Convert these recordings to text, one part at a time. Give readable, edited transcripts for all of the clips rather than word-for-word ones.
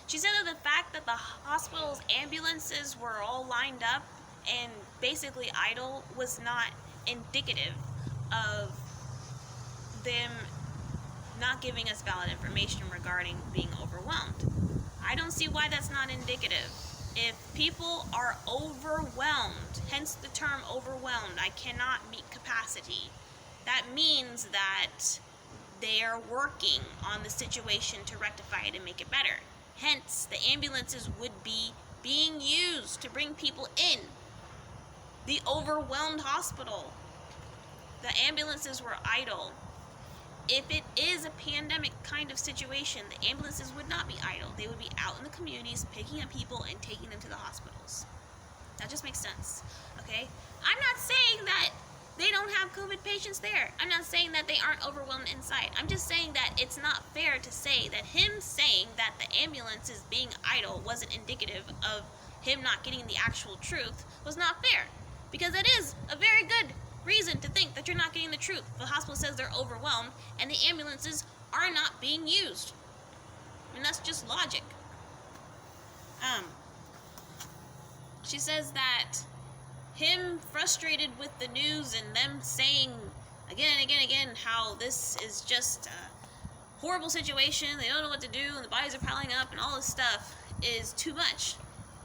She said that the fact that the hospital's ambulances were all lined up and basically idle was not indicative of them not giving us valid information regarding being overwhelmed. I don't see why that's not indicative. If people are overwhelmed, hence the term overwhelmed, I cannot meet capacity, that means that they are working on the situation to rectify it and make it better. Hence, the ambulances would be being used to bring people in. The overwhelmed hospital, the ambulances were idle. If it is a pandemic kind of situation, the ambulances would not be idle. They would be out in the communities, picking up people and taking them to the hospitals. That just makes sense, okay? I'm not saying that they don't have COVID patients there. I'm not saying that they aren't overwhelmed inside. I'm just saying that it's not fair to say that him saying that the ambulances being idle wasn't indicative of him not getting the actual truth was not fair. Because it is a very good reason to think that you're not getting the truth. The hospital says they're overwhelmed and the ambulances are not being used. And that's just logic. She says that him frustrated with the news and them saying again and again and again how this is just a horrible situation, they don't know what to do, and the bodies are piling up and all this stuff is too much.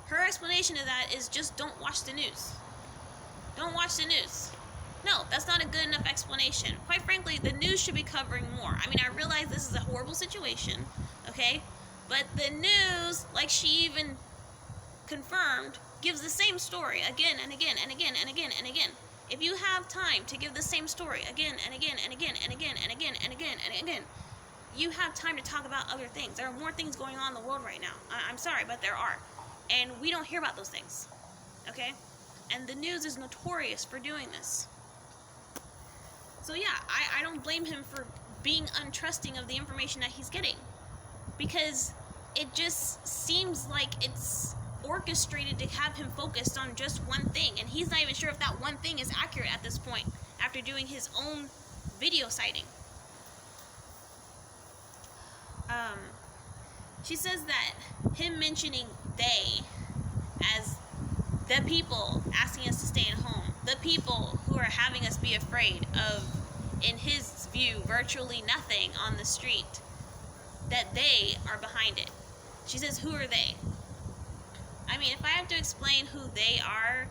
Her explanation of that is just don't watch the news. Don't watch the news. No, that's not a good enough explanation. Quite frankly, the news should be covering more. I mean, I realize this is a horrible situation, okay? But the news, like she even confirmed, gives the same story again and again and again and again and again. If you have time to give the same story again and again and again and again and again and again and again, you have time to talk about other things. There are more things going on in the world right now. I'm sorry, but there are. And we don't hear about those things, okay? And the news is notorious for doing this. So yeah, I don't blame him for being untrusting of the information that he's getting. Because it just seems like it's orchestrated to have him focused on just one thing. And he's not even sure if that one thing is accurate at this point, after doing his own video sighting. She says that him mentioning they as the people asking us to stay at home, the people who are having us be afraid of, in his view, virtually nothing on the street, that they are behind it. She says, who are they? I mean, if I have to explain who they are,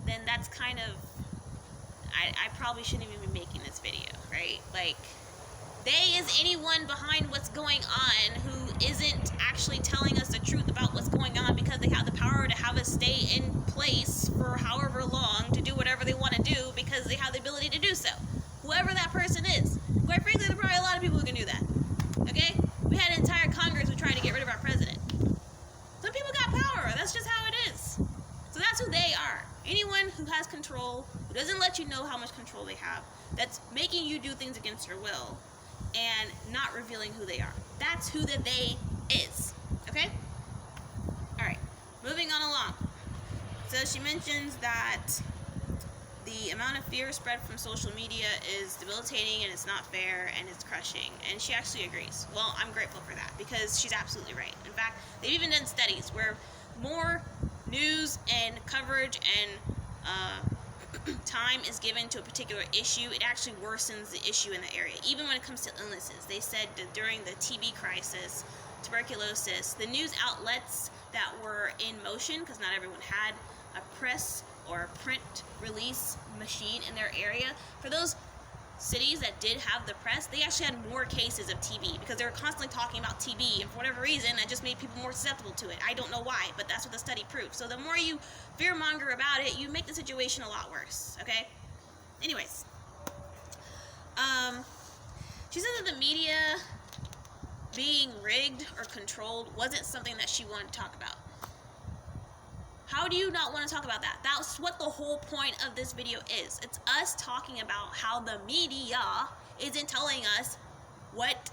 then that's kind of, I probably shouldn't even be making this video, right? Like, they is anyone behind what's going on who isn't actually telling us the truth about what's going on because they have the power to have us stay in place for however long to do whatever they want to do because they have the ability to do so. Whoever that person is. Quite frankly, there are probably a lot of people who can do that. Okay? We had an entire Congress who tried to get rid of our president. Some people got power. That's just how it is. So that's who they are. Anyone who has control, who doesn't let you know how much control they have, that's making you do things against your will, and not revealing who they are. That's who the they is. Okay? Alright. Moving on along. So she mentions that the amount of fear spread from social media is debilitating and it's not fair and it's crushing. And she actually agrees. Well, I'm grateful for that because she's absolutely right. In fact, they've even done studies where more news and coverage and time is given to a particular issue, it actually worsens the issue in the area. Even when it comes to illnesses, they said that during the TB crisis, tuberculosis, the news outlets that were in motion, because not everyone had a press or a print release machine in their area, for those cities that did have the press, they actually had more cases of TB because they were constantly talking about TB, and for whatever reason, that just made people more susceptible to it. I don't know why, but that's what the study proved. So the more you fearmonger about it, you make the situation a lot worse, okay? Anyways, she said that the media being rigged or controlled wasn't something that she wanted to talk about. How do you not want to talk about that? That's what the whole point of this video is. It's us talking about how the media isn't telling us what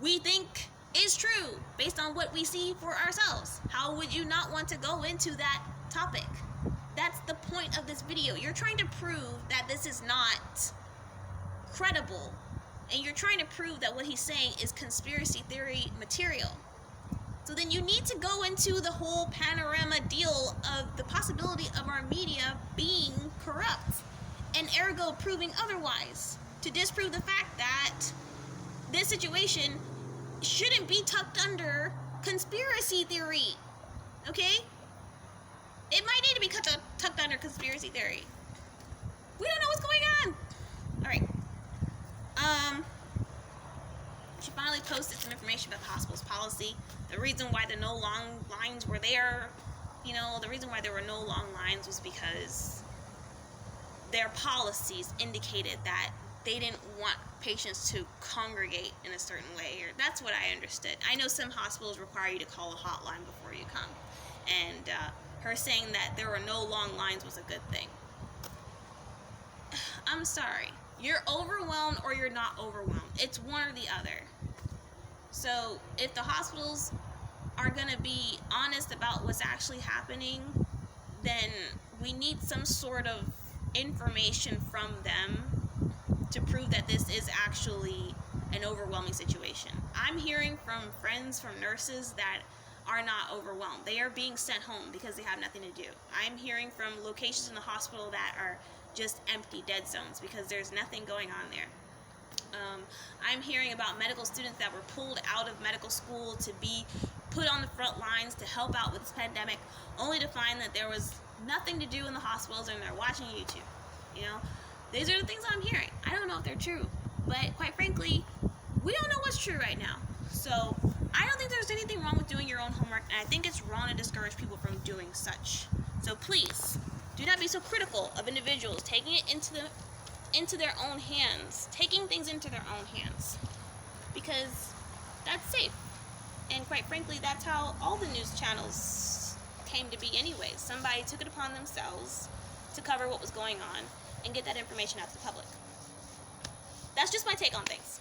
we think is true based on what we see for ourselves. How would you not want to go into that topic? That's the point of this video. You're trying to prove that this is not credible. And you're trying to prove that what he's saying is conspiracy theory material. So then you need to go into the whole panorama deal of the possibility of our media being corrupt, and ergo proving otherwise, to disprove the fact that this situation shouldn't be tucked under conspiracy theory. Okay? It might need to be tucked under conspiracy theory. We don't know what's going on. Alright. She finally posted some information about the hospital's policy. The reason why the no long lines were there, the reason why there were no long lines was because their policies indicated that they didn't want patients to congregate in a certain way. Or that's what I understood. I know some hospitals require you to call a hotline before you come. And her saying that there were no long lines was a good thing. I'm sorry. You're overwhelmed or you're not overwhelmed. It's one or the other. So if the hospitals are going to be honest about what's actually happening, then we need some sort of information from them to prove that this is actually an overwhelming situation. I'm hearing from friends, from nurses that are not overwhelmed. They are being sent home because they have nothing to do. I'm hearing from locations in the hospital that are just empty dead zones because there's nothing going on there. I'm hearing about medical students that were pulled out of medical school to be put on the front lines to help out with this pandemic, only to find that there was nothing to do in the hospitals and they're watching YouTube. These are the things I'm hearing. I don't know if they're true, but quite frankly, we don't know what's true right now. So I don't think there's anything wrong with doing your own homework, and I think it's wrong to discourage people from doing such. So please, do not be so critical of individuals taking it into their own hands, taking things into their own hands, because that's safe. And quite frankly, that's how all the news channels came to be anyways. Somebody took it upon themselves to cover what was going on and get that information out to the public. That's just my take on things.